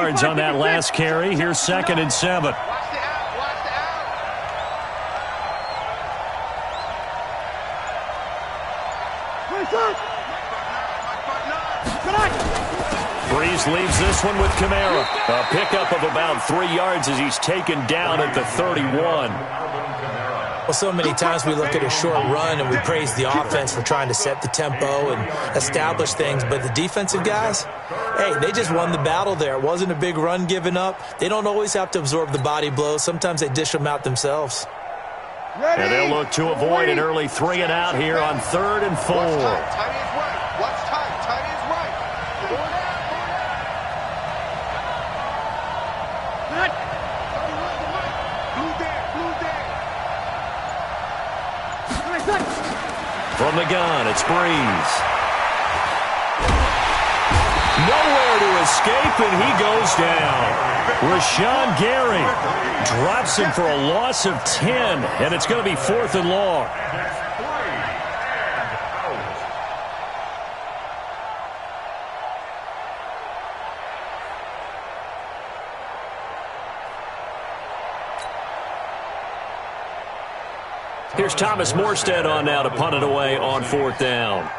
yards on that last carry. Here's 2nd and 7. Breeze leaves this one with Kamara. A pickup of about 3 yards as he's taken down at the 31. Well, so many times we look at a short run and we praise the offense for trying to set the tempo and establish things. But the defensive guys, hey, they just won the battle there. It wasn't a big run given up. They don't always have to absorb the body blows. Sometimes they dish them out themselves. And they'll look to avoid an early 3 and out here on 3rd and 4. Timing is right. Watch time. Timing is right. From the gun, it's Breeze. Nowhere to escape, and he goes down. Rashawn Gary drops him for a loss of 10, and it's going to be 4th and long. Here's Thomas Morstead on now to punt it away on 4th down.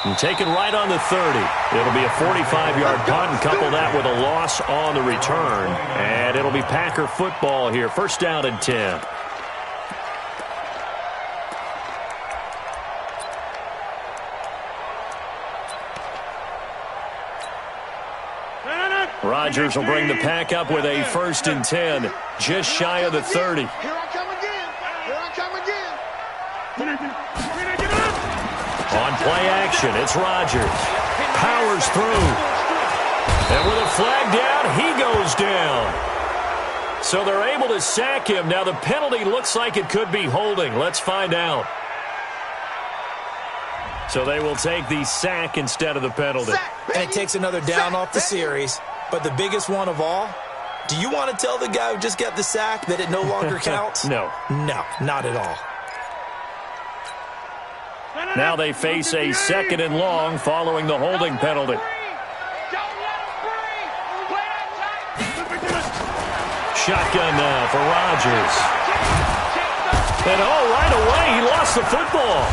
And taken right on the 30. It'll be a 45-yard punt and couple that with a loss on the return. And it'll be Packer football here. 1st down and 10. Rodgers will bring the pack up with a 1st and 10, just shy of the 30. Here I come again. Here I come again. On play action, it's Rodgers. Powers through. And with a flag down, he goes down. So they're able to sack him. Now the penalty looks like it could be holding. Let's find out. So they will take the sack instead of the penalty. And it takes another down off the series. But the biggest one of all, do you want to tell the guy who just got the sack that it no longer counts? No. No, not at all. Now they face a 2nd and long following the holding penalty. Shotgun now for Rodgers. And right away, he lost the football.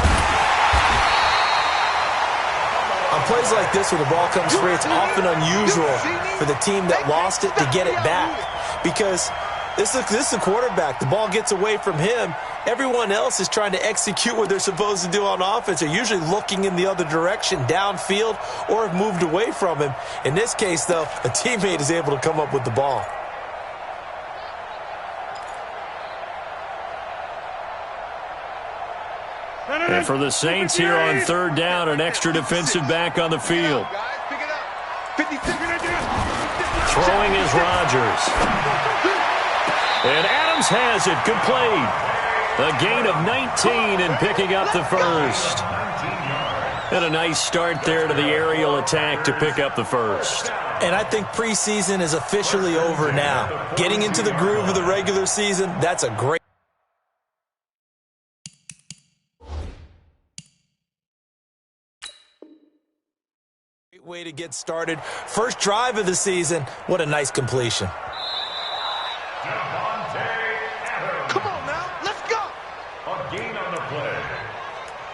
On plays like this where the ball comes free, it's often unusual for the team that lost it to get it back. Because this is the quarterback. The ball gets away from him. Everyone else is trying to execute what they're supposed to do on offense. They're usually looking in the other direction, downfield, or have moved away from him. In this case, though, a teammate is able to come up with the ball. And for the Saints here on 3rd down, an extra defensive back on the field. Throwing is Rodgers. And Adams has it, complete. A gain of 19 and picking up the 1st. And a nice start there to the aerial attack to pick up the 1st. And I think preseason is officially over now. Getting into the groove of the regular season, that's a great way to get started. First drive of the season. What a nice completion. Come on now, let's go. A gain on the play.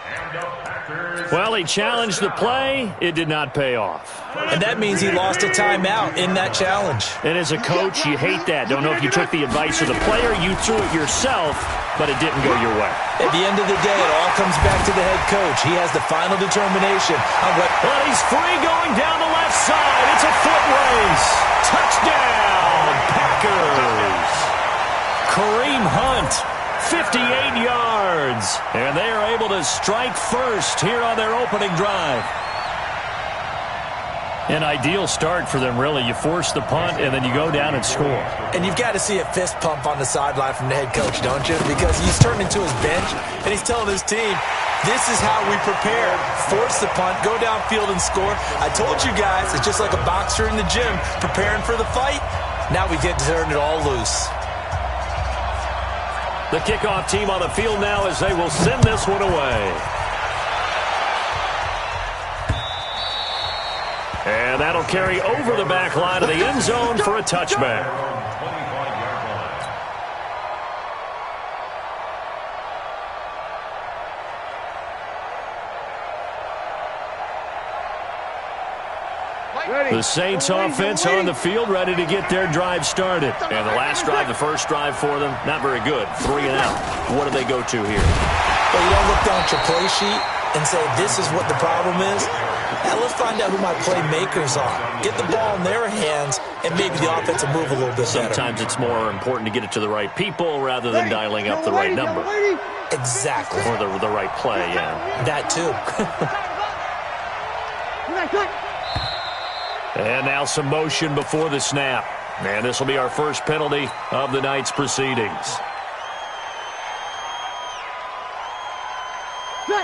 And the Packers. Well, he challenged the play. It did not pay off. And that means he lost a timeout in that challenge. And as a coach, you hate that. Don't know if you took the advice of the player, you threw it yourself, but it didn't go your way. At the end of the day, it all comes back to the head coach. He has the final determination on what... Well, he's free going down the left side. It's a foot race. Touchdown, Packers. Kareem Hunt, 58 yards. And they are able to strike first here on their opening drive. An ideal start for them, really. You force the punt, and then you go down and score. And you've got to see a fist pump on the sideline from the head coach, don't you? Because he's turned into his bench, and he's telling his team, this is how we prepare. Force the punt, go downfield and score. I told you guys, it's just like a boxer in the gym preparing for the fight. Now we get to turn it all loose. The kickoff team on the field now as they will send this one away. And that'll carry over the back line of the end zone for a touchback. The Saints offense on the field, ready to get their drive started. And the last drive, the first drive for them, not very good. 3 and out. What do they go to here? Well, you don't look down at your play sheet and say, this is what the problem is. Now let's find out who my playmakers are. Get the ball in their hands, and maybe the offense will move a little bit better. Sometimes it's more important to get it to the right people rather than dialing up the right number. Exactly. Or the right play, yeah. That too. And now some motion before the snap. And this will be our first penalty of the night's proceedings.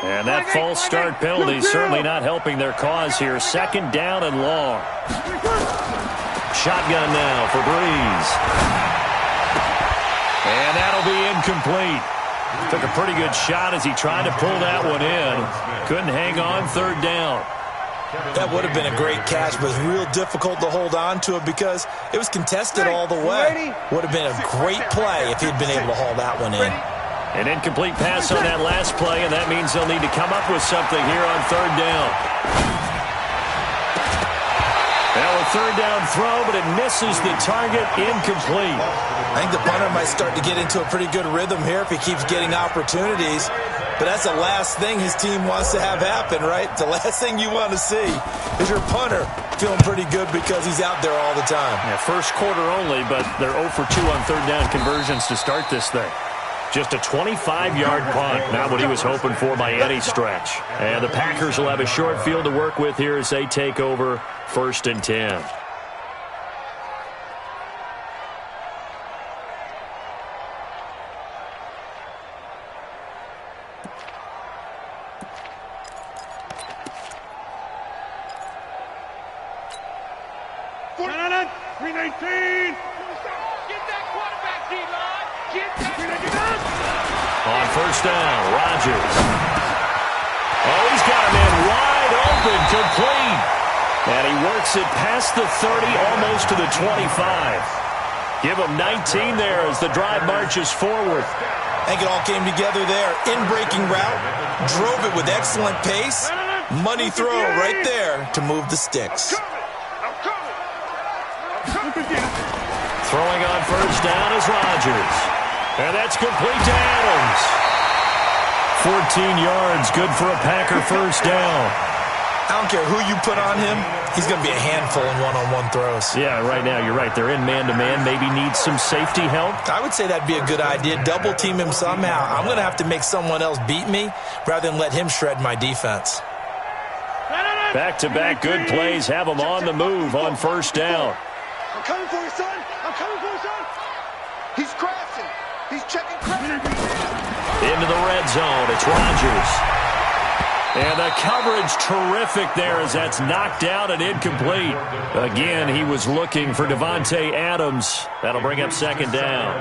And that false start penalty is certainly not helping their cause here. 2nd down and long. Shotgun now for Breeze. And that'll be incomplete. Took a pretty good shot as he tried to pull that one in. Couldn't hang on 3rd down. That would have been a great catch, but it was real difficult to hold on to it because it was contested all the way. Would have been a great play if he'd been able to haul that one in. An incomplete pass on that last play, and that means they'll need to come up with something here on 3rd down. Now a 3rd down throw, but it misses the target, incomplete. I think the punter might start to get into a pretty good rhythm here if he keeps getting opportunities. But that's the last thing his team wants to have happen, right? The last thing you want to see is your punter feeling pretty good because he's out there all the time. Yeah, first quarter only, but they're 0 for 2 on 3rd down conversions to start this thing. Just a 25-yard punt, not what he was hoping for by any stretch. And the Packers will have a short field to work with here as they take over 1st and 10. On 1st down, Rodgers. Oh, he's got him in wide open, complete. And he works it past the 30, almost to the 25. Give him 19 there as the drive marches forward. I think it all came together there. In-breaking route, drove it with excellent pace. Money throw right there to move the sticks. Throwing on 1st down is Rodgers. And that's complete to Adams. 14 yards, good for a Packer 1st down. I don't care who you put on him. He's going to be a handful in one-on-one throws. Yeah, right now you're right. They're in man-to-man. Maybe need some safety help. I would say that'd be a good idea. Double team him somehow. I'm going to have to make someone else beat me rather than let him shred my defense. Back-to-back good plays have him on the move on 1st down. I'm coming for you, son. I'm coming for you, son. He's crashing. He's checking crashing. Into the red zone. It's Rodgers. And the coverage terrific there as that's knocked out and incomplete. Again, he was looking for Devontae Adams. That'll bring up 2nd down.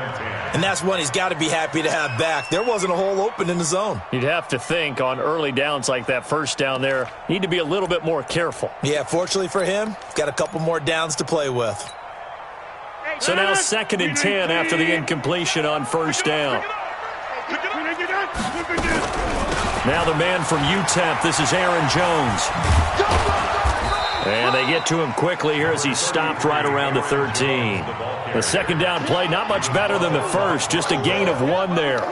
And that's one he's got to be happy to have back. There wasn't a hole open in the zone. You'd have to think on early downs like that 1st down there, need to be a little bit more careful. Yeah, fortunately for him, got a couple more downs to play with. So now 2nd and 10 after the incompletion on 1st down. Now the man from UTEP, this is Aaron Jones. And they get to him quickly here as he's stopped right around the 13. The 2nd down play, not much better than the first, just a gain of 1 there.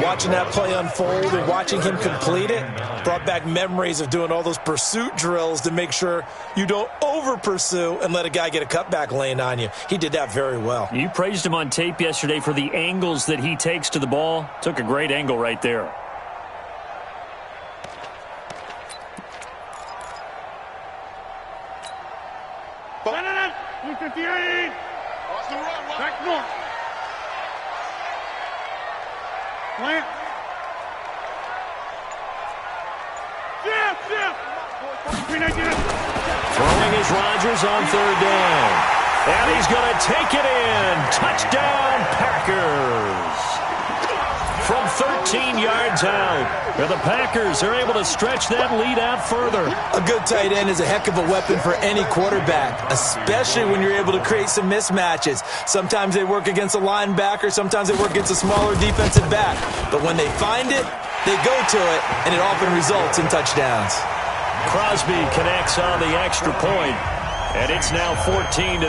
Watching that play unfold and watching him complete it brought back memories of doing all those pursuit drills to make sure you don't over-pursue and let a guy get a cutback lane on you. He did that very well. You praised him on tape yesterday for the angles that he takes to the ball. Took a great angle right there. Plant. Throwing is Rodgers on 3rd down. And he's going to take it in. Touchdown, Packers. 13 yards out. And the Packers are able to stretch that lead out further. A good tight end is a heck of a weapon for any quarterback, especially when you're able to create some mismatches. Sometimes they work against a linebacker, sometimes they work against a smaller defensive back. But when they find it, they go to it, and it often results in touchdowns. Crosby connects on the extra point, and it's now 14-0.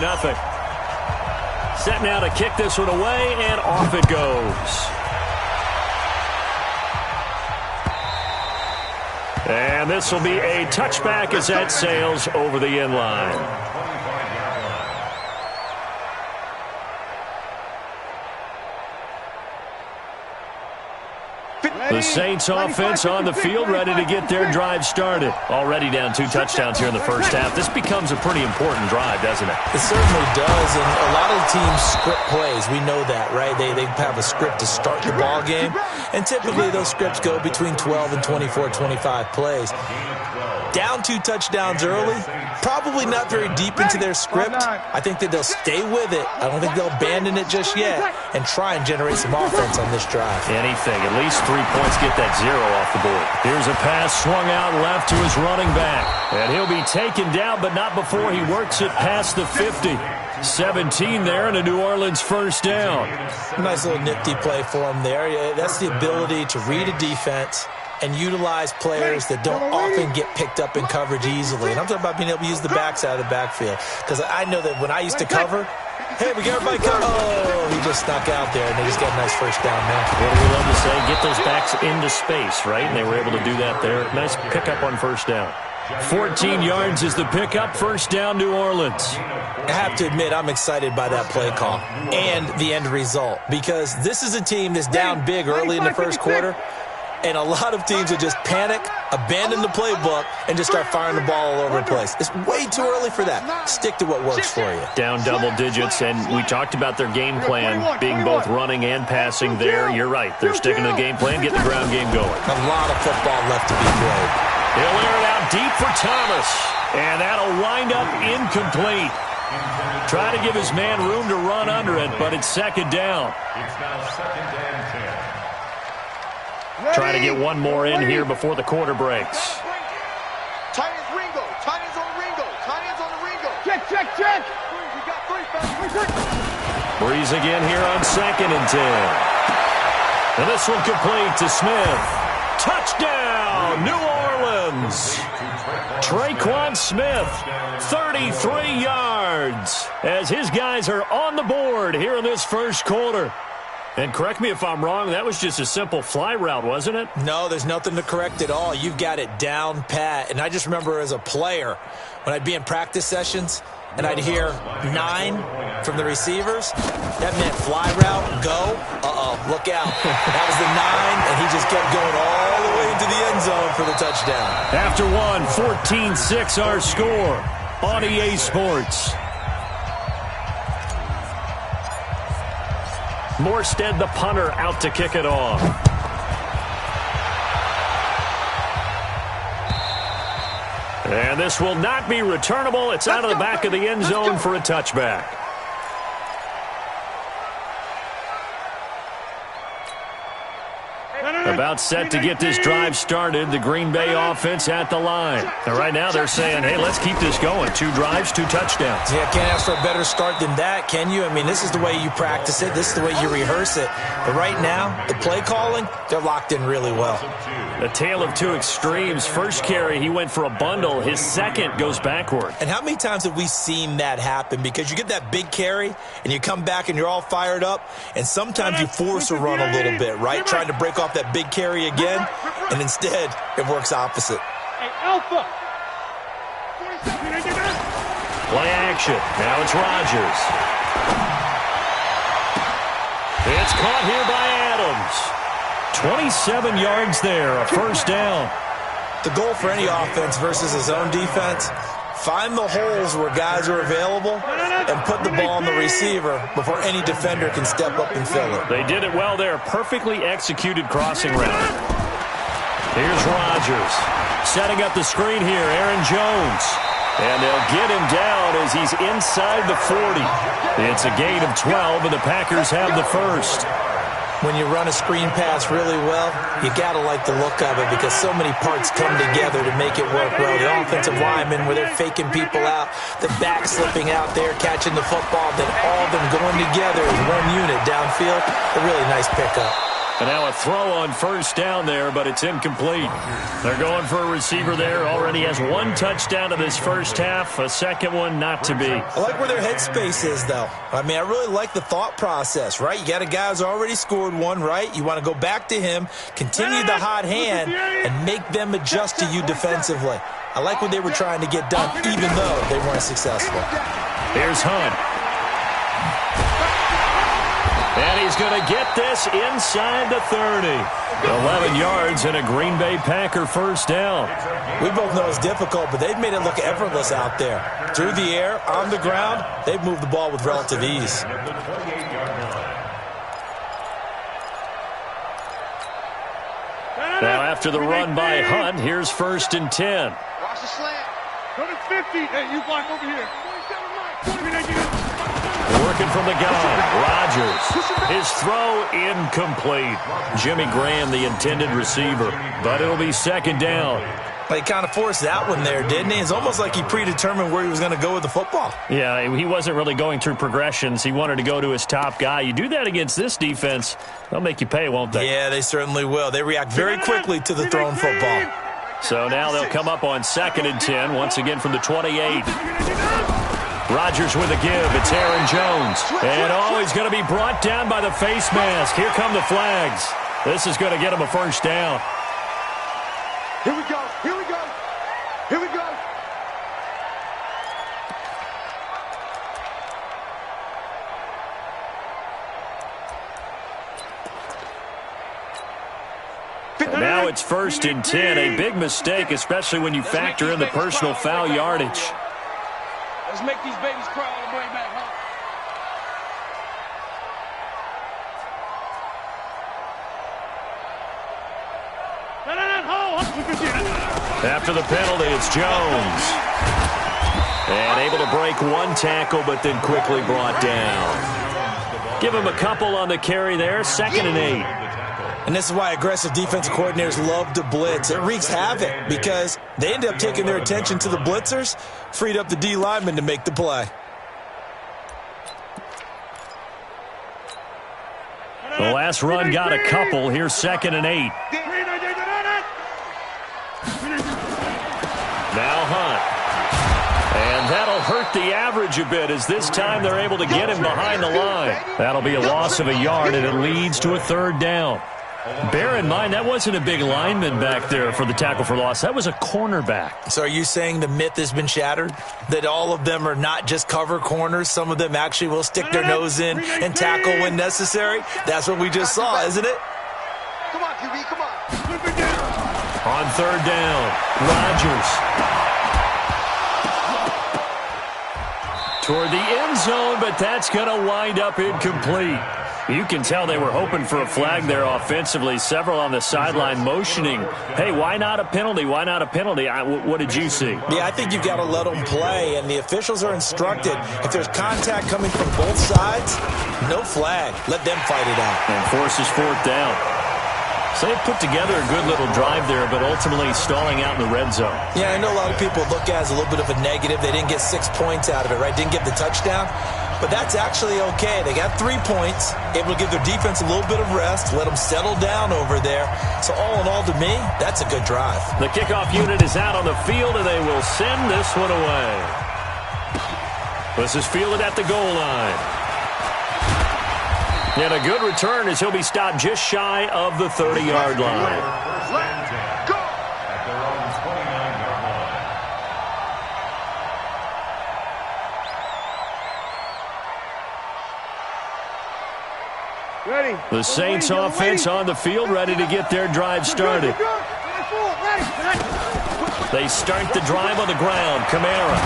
Set now to kick this one away, and off it goes. And this will be a touchback as that sails over the end line. The Saints offense on the field, ready to get their drive started. Already down 2 touchdowns here in the first half. This becomes a pretty important drive, doesn't it? It certainly does, and a lot of teams script plays. We know that, right? They have a script to start the ball game, and typically those scripts go between 12 and 24, 25 plays. Down 2 touchdowns early, probably not very deep into their script. I think that they'll stay with it. I don't think they'll abandon it just yet and try and generate some offense on this drive. Anything, at least 3 points, get that 0 off the board. Here's a pass swung out left to his running back. And he'll be taken down, but not before he works it past the 50. 17 there and a New Orleans first down. Nice little nifty play for him there. That's the ability to read a defense and utilize players that don't often get picked up in coverage easily. And I'm talking about being able to use the backside of the backfield. Because I know that when I used to cover, hey, we got everybody covered. Oh, he just snuck out there, and they just got a nice first down there. What do we love to say? Get those backs into space, right? And they were able to do that there. Nice pickup on first down. 14 yards is the pickup. First down, New Orleans. I have to admit, I'm excited by that play call and the end result. Because this is a team that's down big early in the first quarter. And a lot of teams will just panic, abandon the playbook, and just start firing the ball all over the place. It's way too early for that. Stick to what works for you. Down double digits, and we talked about their game plan being both running and passing there. You're right. They're sticking to the game plan, getting the ground game going. A lot of football left to be played. He'll air it out deep for Thomas, and that'll wind up incomplete. Try to give his man room to run under it, but it's second down. It's now second and 10. Try to get one more in here before the quarter breaks. Tight ends Ringo. Tight ends on Ringo. Tight ends on the Ringo. Check. We got 3, Breeze again here on second and 10. And this one complete to Smith. Touchdown, New Orleans. Traquan Smith, 33 yards, as his guys are on the board here in this first quarter. And correct me if I'm wrong, that was just a simple fly route, wasn't it? No, there's nothing to correct at all. You've got it down pat. And I just remember as a player, when I'd be in practice sessions and I'd hear 9 from the receivers, that meant fly route, go, look out. That was the 9, and he just kept going all the way into the end zone for the touchdown. After one, 14-6 our score on EA Sports. Morstead, the punter, out to kick it off. And this will not be returnable. It's out of the back of the end zone for a touchback. About set to get this drive started. The Green Bay offense at the line. And right now they're saying, hey, let's keep this going. 2 drives, 2 touchdowns. Yeah, can't ask for a better start than that, can you? I mean, this is the way you practice it. This is the way you rehearse it. But right now, the play calling, they're locked in really well. A tale of 2 extremes. First carry, he went for a bundle. His second goes backward. And how many times have we seen that happen? Because you get that big carry, and you come back and you're all fired up, and sometimes you force a run a little bit, right? Trying to break off that big carry again, and instead it works opposite. Hey, Alpha. Play action. Now it's Rodgers. It's caught here by Adams. 27 yards there, a first down. The goal for any offense versus his own defense, find the holes where guys are available and put the ball on the receiver before any defender can step up and fill it. They did it well there. Perfectly executed crossing route. Here's Rodgers. Setting up the screen here, Aaron Jones. And they'll get him down as he's inside the 40. It's a gain of 12, and the Packers have the first. When you run a screen pass really well, you got to like the look of it because so many parts come together to make it work well. The offensive linemen, where they're faking people out, the back slipping out there, catching the football, then all of them going together as one unit downfield. A really nice pickup. And now a throw on first down there, but it's incomplete. They're going for a receiver there. Already has one touchdown in this first half. A second one not to be. I like where their headspace is, though. I mean, I really like the thought process, right? You got a guy who's already scored one, right? You want to go back to him, continue the hot hand, and make them adjust to you defensively. I like what they were trying to get done, even though they weren't successful. Here's Hunt. And he's going to get this inside the 30. 11 yards and a Green Bay Packer first down. We both know it's difficult, but they've made it look effortless out there. Through the air, on the ground, they've moved the ball with relative ease. Now after the run by Hunt, here's 1st and 10. Watch the slant. Go to 50. Hey, you block over here. Working from the gun, Rodgers. His throw incomplete. Jimmy Graham, the intended receiver, but it'll be 2nd down. He kind of forced that one there, didn't he? It's almost like he predetermined where he was going to go with the football. Yeah, he wasn't really going through progressions. He wanted to go to his top guy. You do that against this defense, they'll make you pay, won't they? Yeah, they certainly will. They react very quickly to the thrown football. So now they'll come up on 2nd and 10, once again from the 28. Rodgers with a give. It's Aaron Jones. And he's going to be brought down by the face mask. Here come the flags. This is going to get him a first down. Here we go. Here we go. Here we go. And now it's 1st and 10. A big mistake, especially when you factor in the personal foul yardage. Let's make these babies cry all the way back home. After the penalty, it's Jones. And able to break one tackle, but then quickly brought down. Give him a couple on the carry there, 2nd and 8. And this is why aggressive defensive coordinators love to blitz. It wreaks havoc because they end up taking their attention to the blitzers, freed up the D lineman to make the play. The last run got a couple. Here's 2nd and 8. Now Hunt. And that'll hurt the average a bit as this time they're able to get him behind the line. That'll be a loss of a yard, and it leads to a 3rd down. Bear in mind, that wasn't a big lineman back there for the tackle for loss. That was a cornerback. So are you saying the myth has been shattered? That all of them are not just cover corners? Some of them actually will stick their nose in and tackle when necessary? That's what we just saw, isn't it? Come on, QB, come on. On 3rd down, Rodgers. Toward the end zone, but that's going to wind up incomplete. You can tell they were hoping for a flag there offensively. Several on the sideline motioning, hey, why not a penalty? Why not a penalty? What did you see? Yeah, I think you've got to let them play, and the officials are instructed. If there's contact coming from both sides, no flag. Let them fight it out. And forces 4th down. So they put together a good little drive there, but ultimately stalling out in the red zone. Yeah, I know a lot of people look at it as a little bit of a negative. They didn't get 6 points out of it, right? Didn't get the touchdown. But that's actually okay. They got 3 points, able to give their defense a little bit of rest, let them settle down over there. So all in all, to me, that's a good drive. The kickoff unit is out on the field, and they will send this one away. This is fielded at the goal line. And a good return as he'll be stopped just shy of the 30-yard line. Go! At their own 29-yard line. Ready. The Saints offense on the field, ready to get their drive started. They start the drive on the ground. Kamara.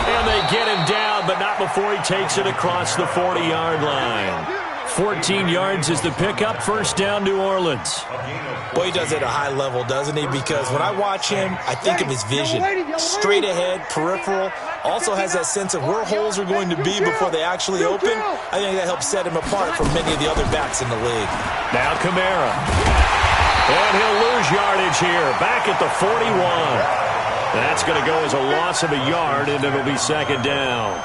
And they get him down, but not before he takes it across the 40-yard line. 14 yards is the pickup. First down, New Orleans. Boy, he does it at a high level, doesn't he? Because when I watch him, I think of his vision. Straight ahead, peripheral. Also has that sense of where holes are going to be before they actually open. I think that helps set him apart from many of the other backs in the league. Now Kamara. And he'll lose yardage here. Back at the 41. That's going to go as a loss of a yard, and it'll be second down.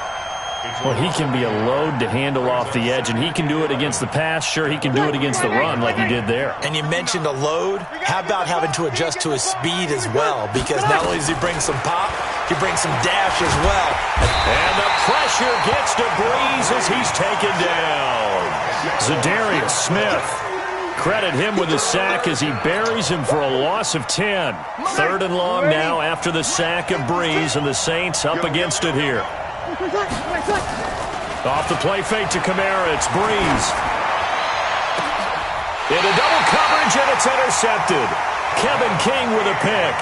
Well, he can be a load to handle off the edge, and he can do it against the pass. Sure, he can do it against the run like he did there. And you mentioned a load. How about having to adjust to his speed as well? Because not only does he bring some pop, he brings some dash as well. And the pressure gets to Breeze as he's taken down. Zadarius Smith. Credit him with a sack as he buries him for a loss of 10. Third and long now after the sack of Breeze, and the Saints up against it here. Off the play fake to Kamara, it's Breeze. Into double coverage, and it's intercepted. Kevin King with a pick.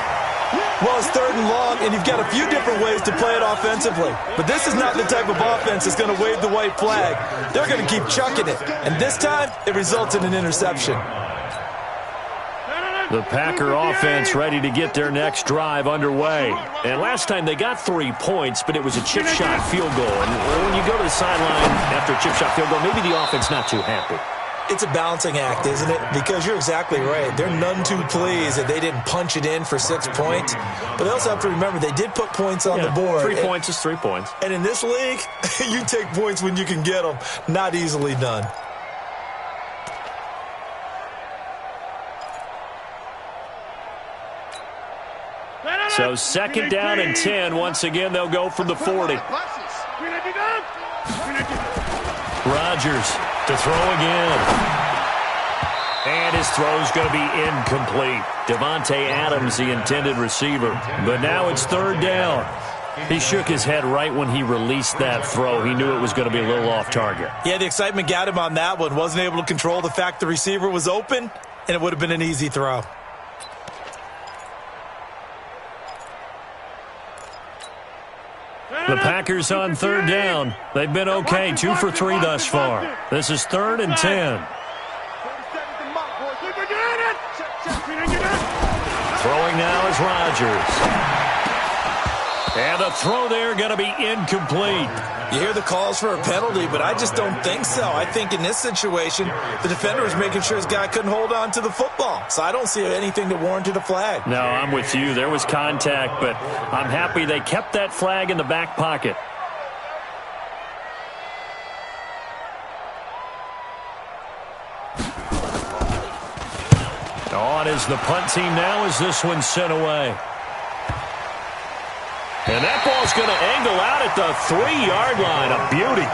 Well, it's third and long, and you've got a few different ways to play it offensively. But this is not the type of offense that's going to wave the white flag. They're going to keep chucking it. And this time, it results in an interception. The Packer offense ready to get their next drive underway. And last time they got 3 points, but it was a chip shot field goal. And when you go to the sideline after a chip shot field goal, maybe the offense not too happy. It's a balancing act, isn't it? Because you're exactly right. They're none too pleased that they didn't punch it in for 6 points. But they also have to remember they did put points on the board. 3 points is 3 points. And in this league, you take points when you can get them. Not easily done. So second down and 10. Once again, they'll go from the 40. Rodgers to throw again. And his throw's going to be incomplete. Devontae Adams, the intended receiver. But now it's third down. He shook his head right when he released that throw. He knew it was going to be a little off target. Yeah, the excitement got him on that one. Wasn't able to control the fact the receiver was open, and it would have been an easy throw. The Packers on third down. They've been okay, 2 for 3 thus far. This is third and 10. Throwing now is Rodgers. And the throw there going to be incomplete. You hear the calls for a penalty, but I just don't think so. I think in this situation, the defender was making sure his guy couldn't hold on to the football. So I don't see anything that warranted a flag. No, I'm with you. There was contact, but I'm happy they kept that flag in the back pocket. On is the punt team now as this one's sent away. And that ball's going to angle out at the 3-yard line. A beauty.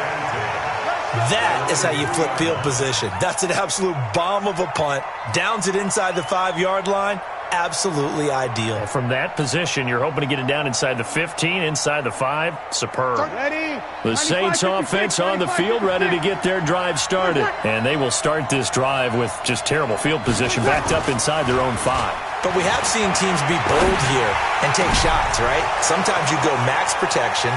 That is how you flip field position. That's an absolute bomb of a punt. Downs it inside the 5-yard line. Absolutely ideal. From that position, you're hoping to get it down inside the 15, inside the 5. Superb. The Saints offense on the field ready to get their drive started. And they will start this drive with just terrible field position backed up inside their own 5. But we have seen teams be bold here and take shots, right? Sometimes you go max protection,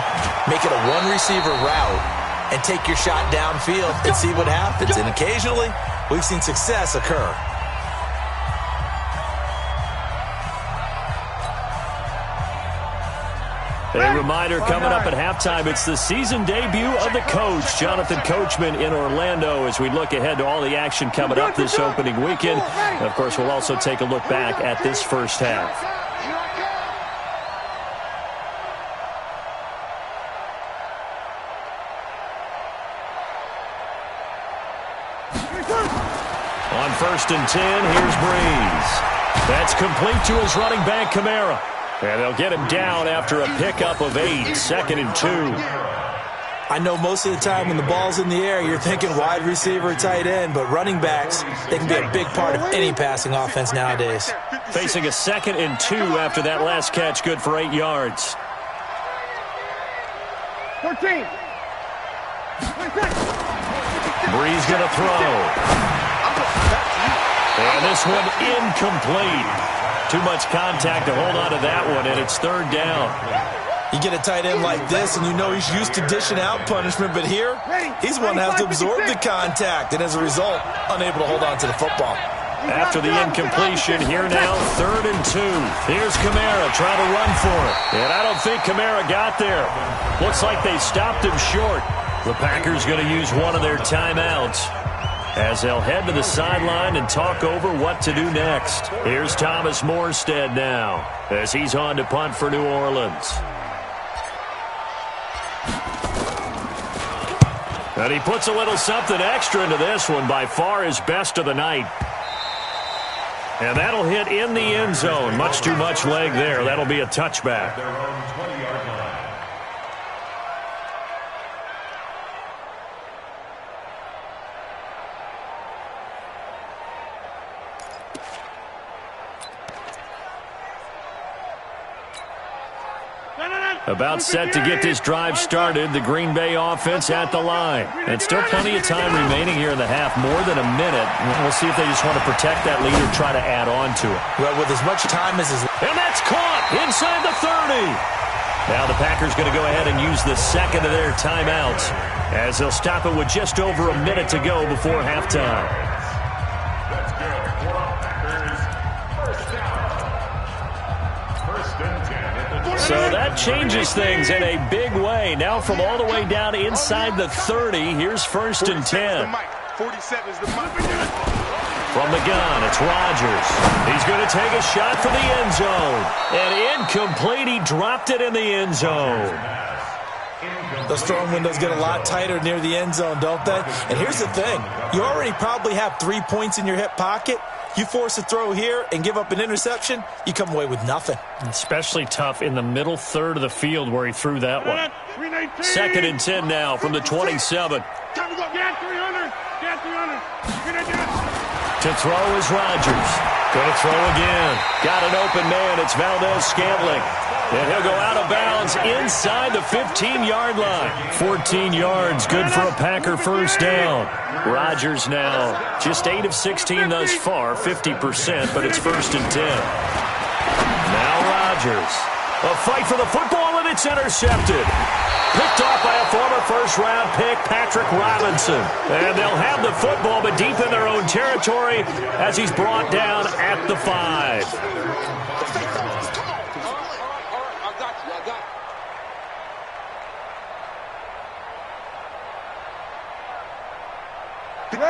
make it a one-receiver route, and take your shot downfield and see what happens. And occasionally, we've seen success occur. A reminder coming up at halftime, it's the season debut of the coach, Jonathan Coachman in Orlando, as we look ahead to all the action coming up this opening weekend. And of course, we'll also take a look back at this first half. On first and 10, here's Breeze. That's complete to his running back, Kamara. And they'll get him down after a pickup of 8, second and 2. I know most of the time when the ball's in the air, you're thinking wide receiver, tight end, but running backs, they can be a big part of any passing offense nowadays. Facing a second and 2 after that last catch, good for 8 yards. 14. Breeze going to throw. And this one incomplete. Too much contact to hold on to that one, and it's third down. You get a tight end like this, and you know he's used to dishing out punishment, but here, he's one that has to absorb the contact, and as a result, unable to hold on to the football. After the incompletion, here now, 3rd and 2. Here's Kamara trying to run for it. And I don't think Kamara got there. Looks like they stopped him short. The Packers going to use one of their timeouts as they'll head to the sideline and talk over what to do next. Here's Thomas Morstead now as he's on to punt for New Orleans. And he puts a little something extra into this one, by far his best of the night. And that'll hit in the end zone. Much too much leg there. That'll be a touchback. About set to get this drive started, the Green Bay offense at the line. And still plenty of time remaining here in the half, more than a minute. We'll see if they just want to protect that lead or try to add on to it. Well, with as much time as is... And that's caught inside the 30. Now the Packers going to go ahead and use the second of their timeouts as they'll stop it with just over a minute to go before halftime. Let's go for Packers. First down. 1st and 10 at the 20. So that changes things in a big way. Now from all the way down inside the 30, here's 1st and 10. 47 is the mic. From the gun, it's Rodgers. He's going to take a shot for the end zone. And incomplete, he dropped it in the end zone. Those throwing windows get a lot tighter near the end zone, don't they? And here's the thing. You already probably have 3 points in your hip pocket. You force a throw here and give up an interception, you come away with nothing. Especially tough in the middle third of the field where he threw that one. 2nd and 10 now from the 27. To throw is Rodgers. Going to throw again. Got an open man. It's Valdez-Scantling. And he'll go out of bounds inside the 15-yard line. 14 yards, good for a Packer first down. Rodgers now just 8 of 16 thus far, 50%, but it's 1st and 10. Now Rodgers. A fight for the football, and it's intercepted. Picked off by a former first-round pick, Patrick Robinson. And they'll have the football, but deep in their own territory as he's brought down at the 5.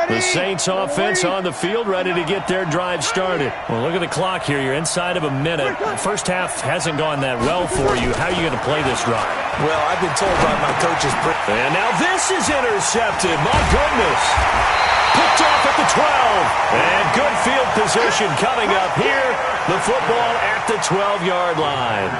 The Saints offense on the field, ready to get their drive started. Well, look at the clock here. You're inside of a minute. First half hasn't gone that well for you. How are you going to play this drive? Well, I've been told by my coaches... And now this is intercepted. My goodness. Picked off at the 12. And good field position coming up here. The football at the 12-yard line.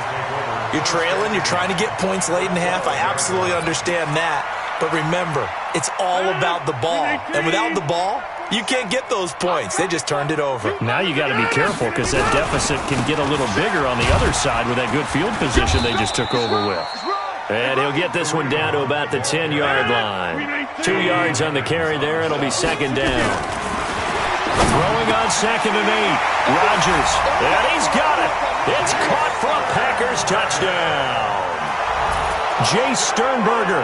You're trailing. You're trying to get points late in half. I absolutely understand that. But remember, it's all about the ball. And without the ball, you can't get those points. They just turned it over. Now you got to be careful because that deficit can get a little bigger on the other side with that good field position they just took over with. And he'll get this one down to about the 10-yard line. 2 yards on the carry there. It'll be 2nd down. Throwing on 2nd and 8. Rodgers. And he's got it. It's caught for a Packers touchdown. Jay Sternberger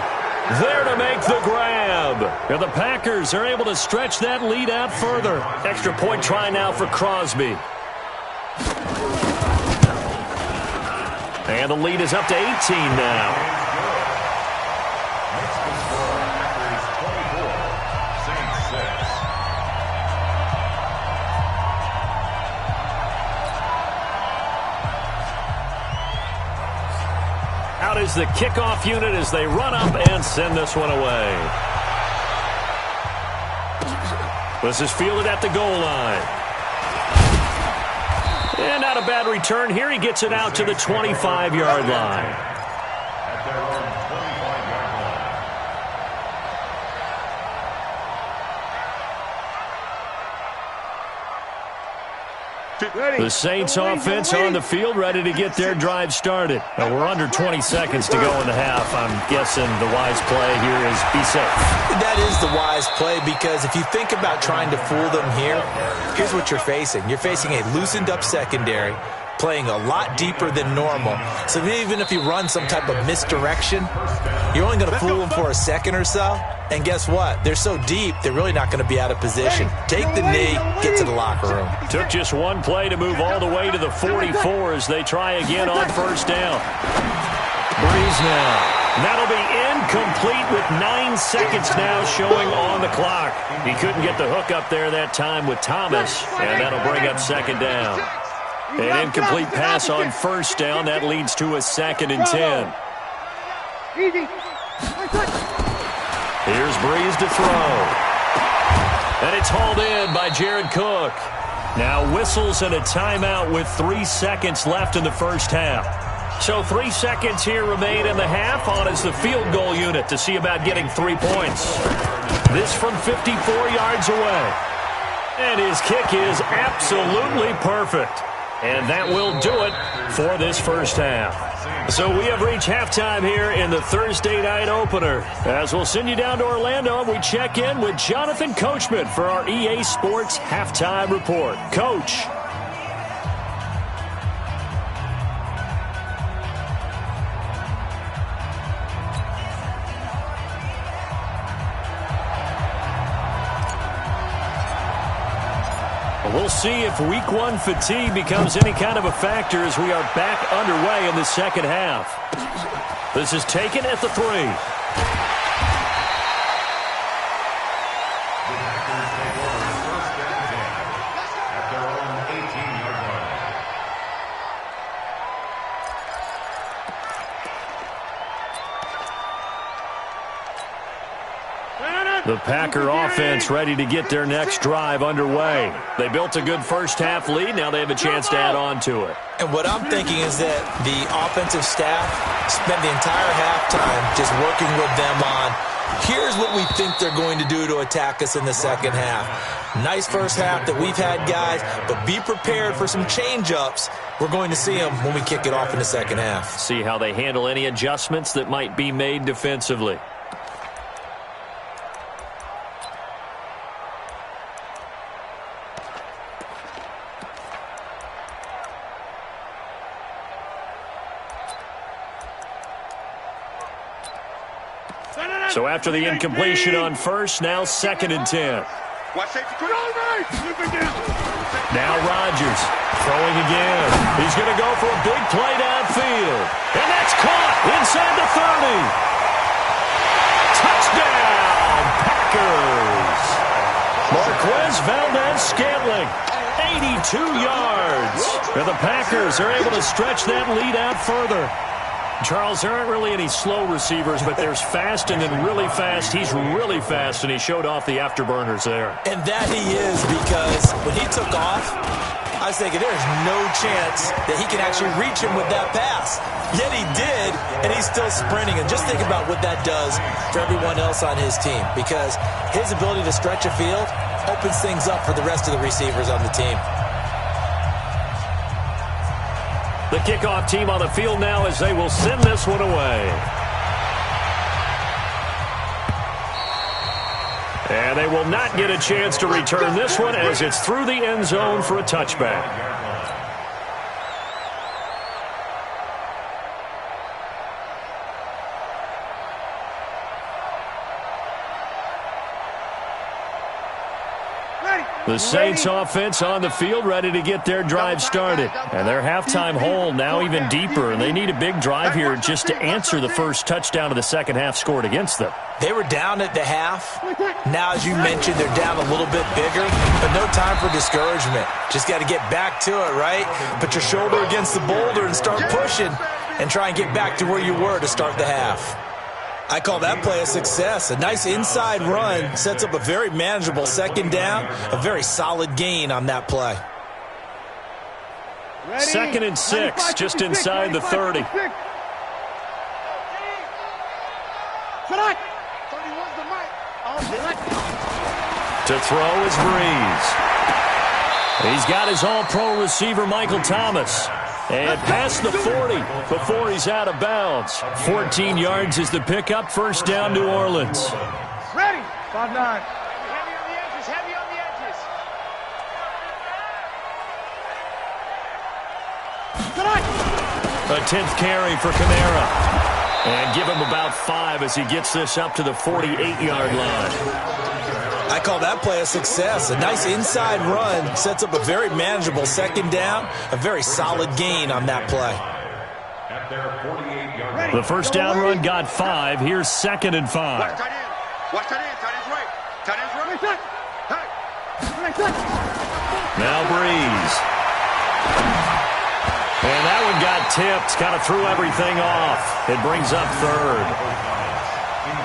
there to make the grab. And the Packers are able to stretch that lead out further. Extra point try now for Crosby. And the lead is up to 18 now. Out is the kickoff unit as they run up and send this one away. This is fielded at the goal line. And not a bad return here. He gets it out to the 25-yard line. The Saints offense on the field, ready to get their drive started. Now we're under 20 seconds to go in the half. I'm guessing the wise play here is be safe. That is the wise play, because if you think about trying to fool them here, here's what you're facing. You're facing a loosened up secondary, playing a lot deeper than normal. So even if you run some type of misdirection, you're only going to fool them for a second or so. And guess what? They're so deep, they're really not going to be out of position. Take the knee, get to the locker room. Took just one play to move all the way to the 44 as they try again on first down. Breeze now. That'll be incomplete with 9 seconds now showing on the clock. He couldn't get the hook up there that time with Thomas, and that'll bring up second down. An incomplete pass on first down. That leads to a 2nd and 10. Here's Breeze to throw. And it's hauled in by Jared Cook. Now whistles and a timeout with 3 seconds left in the first half. So 3 seconds here remain in the half. On is the field goal unit to see about getting 3 points. This from 54 yards away. And his kick is absolutely perfect. And that will do it for this first half. So we have reached halftime here in the Thursday night opener. As we'll send you down to Orlando, we check in with Jonathan Coachman for our EA Sports Halftime Report. Coach. We'll see if Week 1 fatigue becomes any kind of a factor as we are back underway in the second half. This is taken at the 3. The Packer offense ready to get their next drive underway. They built a good first half lead. Now they have a chance to add on to it. And what I'm thinking is that the offensive staff spent the entire halftime just working with them on, here's what we think they're going to do to attack us in the second half. Nice first half that we've had, guys, but be prepared for some change-ups. We're going to see them when we kick it off in the second half. See how they handle any adjustments that might be made defensively. So after the incompletion on first, now 2nd and 10. Now Rodgers throwing again. He's going to go for a big play downfield. And that's caught inside the 30. Touchdown, Packers. Marquez Valdez-Scantling, 82 yards. And the Packers are able to stretch that lead out further. Charles, there aren't really any slow receivers, but there's fast and then really fast. He's really fast, and he showed off the afterburners there. And that he is, because when he took off, I was thinking there's no chance that he can actually reach him with that pass. Yet he did, and he's still sprinting. And just think about what that does for everyone else on his team, because his ability to stretch a field opens things up for the rest of the receivers on the team. The kickoff team on the field now as they will send this one away. And they will not get a chance to return this one as it's through the end zone for a touchback. The Saints offense on the field ready to get their drive started. And their halftime hole now even deeper, and they need a big drive here just to answer the first touchdown of the second half scored against them. They were down at the half. Now, as you mentioned, they're down a little bit bigger, but no time for discouragement. Just got to get back to it, right? Put your shoulder against the boulder and start pushing and try and get back to where you were to start the half. I call that play a success. A nice inside run sets up a very manageable second down, a very solid gain on that play. 2nd and 6, just inside the 30. To throw is Breeze. He's got his all-pro receiver, Michael Thomas. And past the 40 before he's out of bounds. 14 yards is the pickup. First down, New Orleans. Ready. 5-9. Heavy on the edges. Heavy on the edges. A 10th carry for Kamara. And give him about 5 as he gets this up to the 48-yard line. I call that play a success. A nice inside run sets up a very manageable second down. A very solid gain on that play. The first down run got 5. Here's 2nd and 5. Watch tight end. Watch tight end. Tight end's right. Tight end's right. Now Breeze. And that one got tipped. Kind of threw everything off. It brings up 3rd.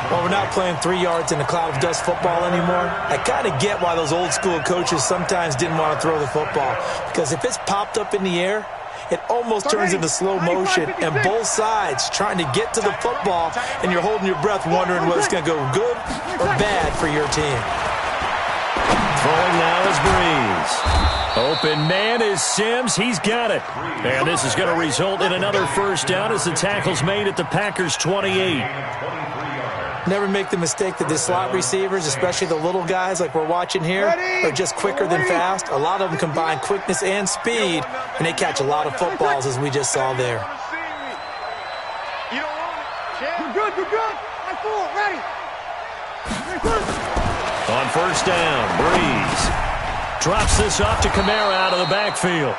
Well, we're not playing 3 yards in a cloud of dust football anymore. I kind of get why those old school coaches sometimes didn't want to throw the football. Because if it's popped up in the air, it almost turns into slow motion, and both sides trying to get to the football, and you're holding your breath wondering whether it's going to go good or bad for your team. Throwing now is Breeze. Open man is Sims. He's got it. And this is going to result in another first down as the tackle's made at the Packers' 28. Never make the mistake that the slot receivers, especially the little guys like we're watching here, are just quicker than fast. A lot of them combine quickness and speed, and they catch a lot of footballs, as we just saw there. You're good. You're good. I'm full. Ready. On first down, Breeze drops this off to Kamara out of the backfield.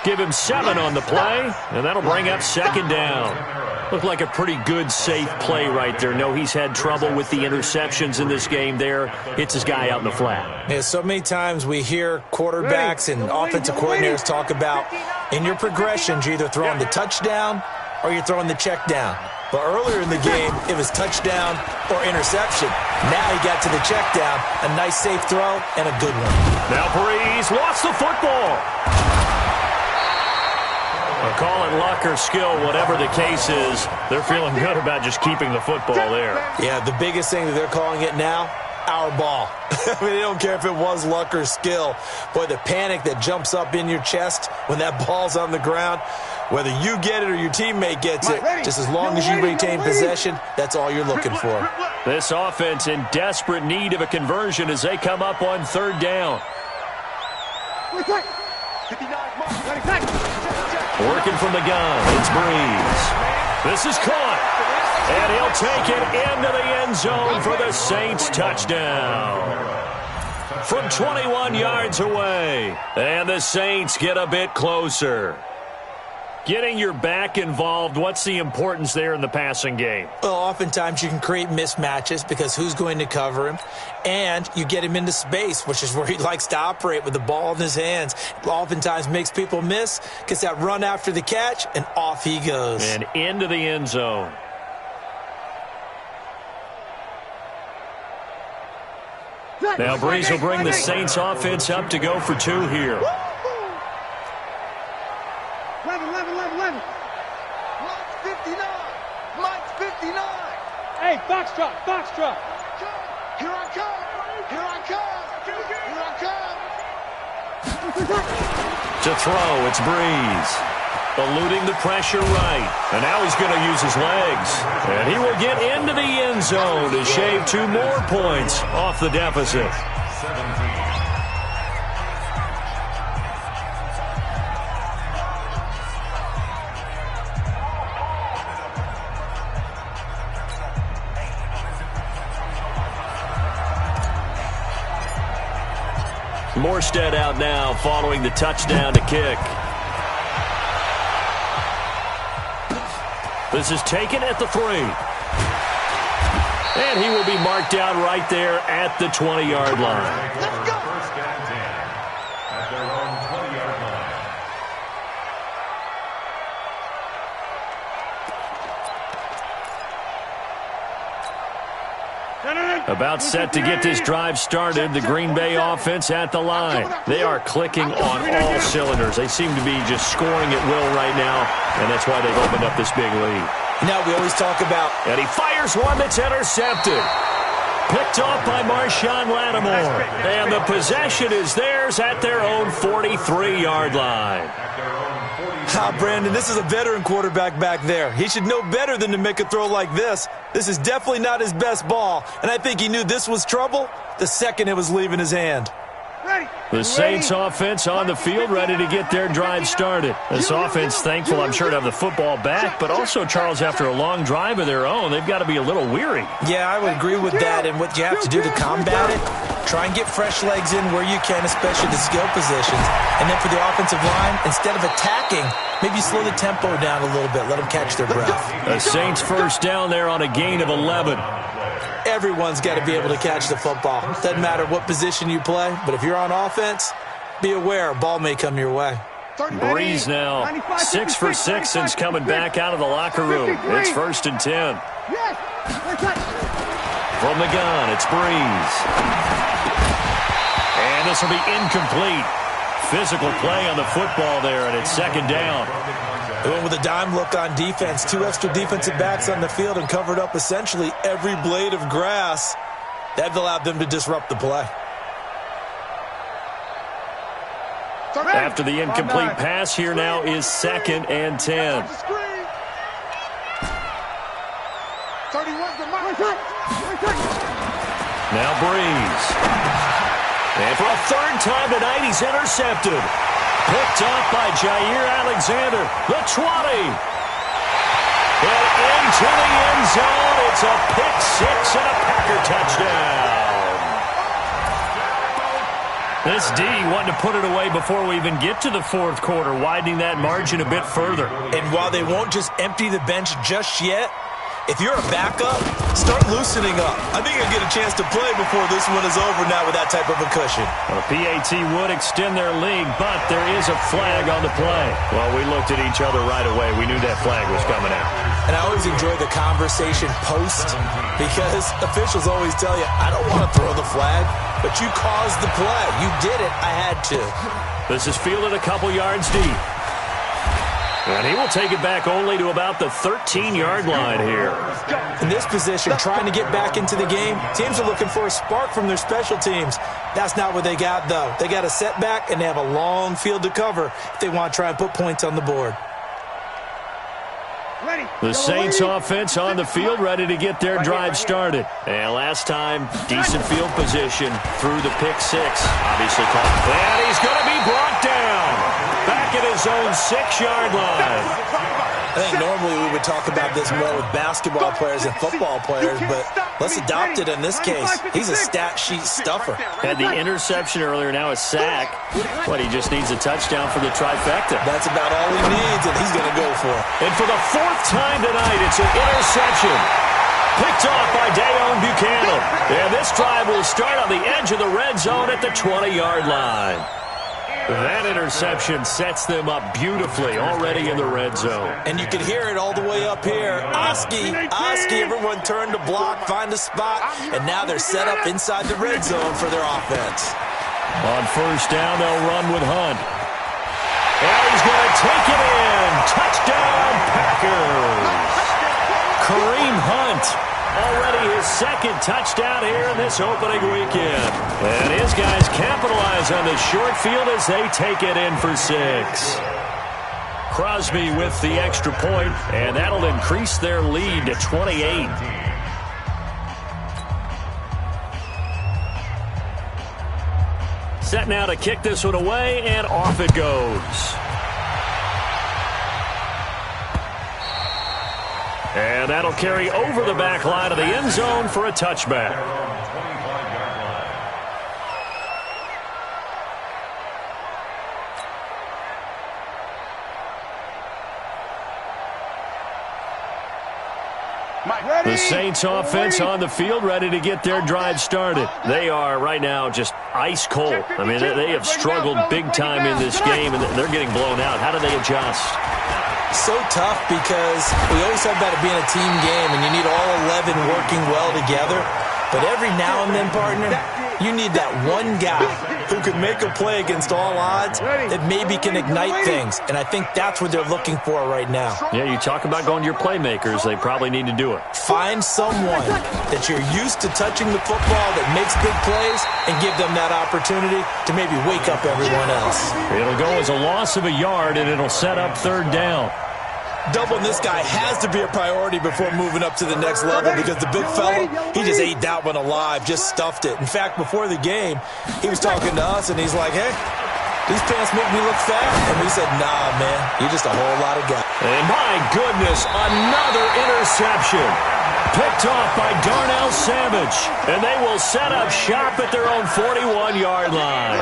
Give him 7 on the play, and that'll bring up 2nd down. Looked like a pretty good, safe play right there. No, he's had trouble with the interceptions in this game there. Hits his guy out in the flat. Yeah, so many times we hear quarterbacks and offensive coordinators talk about in your progressions, you're either throwing the touchdown or you're throwing the check down. But earlier in the game, it was touchdown or interception. Now he got to the check down, a nice safe throw, and a good one. Now Breeze lost the football. Call it luck or skill, whatever the case is. They're feeling good about just keeping the football there. Yeah, the biggest thing that they're calling it now, our ball. I mean, they don't care if it was luck or skill. Boy, the panic that jumps up in your chest when that ball's on the ground, whether you get it or your teammate gets it, just as long as you retain possession, that's all you're looking for. This offense in desperate need of a conversion as they come up on 3rd down. Working from the gun, it's Breeze. This is caught, and he'll take it into the end zone for the Saints touchdown. From 21 yards away, and the Saints get a bit closer. Getting your back involved, what's the importance there in the passing game? Well, oftentimes you can create mismatches because who's going to cover him? And you get him into space, which is where he likes to operate with the ball in his hands. It oftentimes makes people miss, gets that run after the catch, and off he goes. And into the end zone. Now Breeze will bring the Saints offense up to go for 2 here. 11. Mike's 59. Mike's 59. Hey, foxtrot. Here I come. To throw, it's Breeze. Eluding the pressure right. And now he's going to use his legs. And he will get into the end zone to shave 2 more points off the deficit. Morstead out now following the touchdown to kick. This is taken at the 3. And he will be marked out right there at the 20-yard line. Let's go. First and 10 at their own 20-yard line. About set to get this drive started, the Green Bay offense at the line. They are clicking on all cylinders. They seem to be just scoring at will right now, and that's why they've opened up this big lead. Now we always talk about... And he fires one that's intercepted. Picked off by Marshawn Lattimore. And the possession is theirs at their own 43-yard line. Brandon, this is a veteran quarterback back there. He should know better than to make a throw like this. This is definitely not his best ball, and I think he knew this was trouble the second it was leaving his hand. The Saints offense on the field, ready to get their drive started. This offense thankful, I'm sure, to have the football back, but also, Charles, after a long drive of their own, they've got to be a little weary. Yeah, I would agree with that, and what you have to do to combat it, try and get fresh legs in where you can, especially the skill positions. And then for the offensive line, instead of attacking, maybe slow the tempo down a little bit, let them catch their breath. The Saints first down there on a gain of 11. Everyone's got to be able to catch the football. Doesn't matter what position you play, but if you're on offense, be aware a ball may come your way. Breeze now, 6 for 6 since coming back out of the locker room. It's 1st and 10. From the gun, it's Breeze. And this will be incomplete. Physical play on the football there, and it's 2nd down. They went with a dime look on defense. 2 extra defensive backs on the field and covered up essentially every blade of grass. That allowed them to disrupt the play. After the incomplete pass, here now is 2nd and 10. Now Breeze. And for a 3rd time tonight, he's intercepted. Picked up by Jair Alexander, the 20. And into the end zone. It's a pick 6 and a Packer touchdown. This D wanting to put it away before we even get to the 4th quarter, widening that margin a bit further. And while they won't just empty the bench just yet, if you're a backup, start loosening up. I think you'll get a chance to play before this one is over now with that type of a cushion. Well, the PAT would extend their lead, but there is a flag on the play. Well, we looked at each other right away. We knew that flag was coming out. And I always enjoy the conversation post because officials always tell you, I don't want to throw the flag, but you caused the play. You did it. I had to. This is fielded a couple yards deep. And he will take it back only to about the 13-yard line here. In this position, trying to get back into the game, teams are looking for a spark from their special teams. That's not what they got, though. They got a setback, and they have a long field to cover if they want to try and put points on the board. The Saints offense on the field, ready to get their drive started. And last time, decent field position through the pick 6. Obviously caught. And he's going to be brought down. Back at his own 6-yard line. I think normally we would talk about this more with basketball players and football players, but let's adopt it in this case. He's a stat sheet stuffer. Had the interception earlier, now a sack. But he just needs a touchdown for the trifecta. That's about all he needs, and he's going to go for it. And for the 4th time tonight, it's an interception. Picked off by Dayon Buchanan. And this drive will start on the edge of the red zone at the 20-yard line. That interception sets them up beautifully already in the red zone. And you can hear it all the way up here. Oski, everyone turned to block, find a spot, and now they're set up inside the red zone for their offense. On 1st down, they'll run with Hunt. And he's going to take it in. Touchdown, Packers. Kareem Hunt. Already his 2nd touchdown here in this opening weekend. And his guys capitalize on the short field as they take it in for 6. Crosby with the extra point, and that'll increase their lead to 28. Set now to kick this one away, and off it goes. And that'll carry over the back line of the end zone for a touchback. The Saints offense on the field, ready to get their drive started. They are right now just ice cold. I mean, they have struggled big time in this game, and they're getting blown out. How do they adjust? So tough because we always talk about it being a team game, and you need all 11 working well together. But every now and then, partner, you need that one guy who can make a play against all odds that maybe can ignite things. And I think that's what they're looking for right now. Yeah, you talk about going to your playmakers. They probably need to do it. Find someone that you're used to touching the football that makes big plays and give them that opportunity to maybe wake up everyone else. It'll go as a loss of a yard, and it'll set up 3rd down. Doubling this guy has to be a priority before moving up to the next level because the big fella, he just ate that one alive, just stuffed it. In fact, before the game, he was talking to us, and he's like, hey, these pants make me look fat. And we said, nah, man, you're just a whole lot of guy. And my goodness, another interception. Picked off by Darnell Savage. And they will set up shop at their own 41-yard line.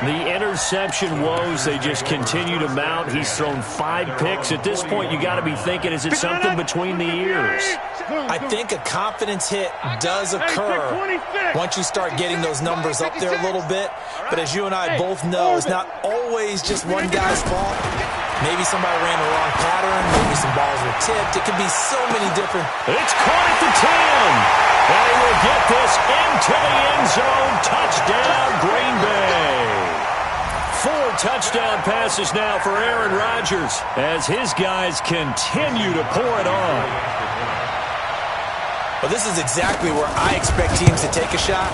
The interception woes, they just continue to mount. He's thrown 5 picks. At this point, you got to be thinking, is it something between the ears? I think a confidence hit does occur once you start getting those numbers up there a little bit. But as you and I both know, it's not always just one guy's fault. Maybe somebody ran the wrong pattern. Maybe some balls were tipped. It could be so many different. It's caught at the 10. And he will get this into the end zone. Touchdown, Green Bay. 4 touchdown passes now for Aaron Rodgers as his guys continue to pour it on. Well, this is exactly where I expect teams to take a shot.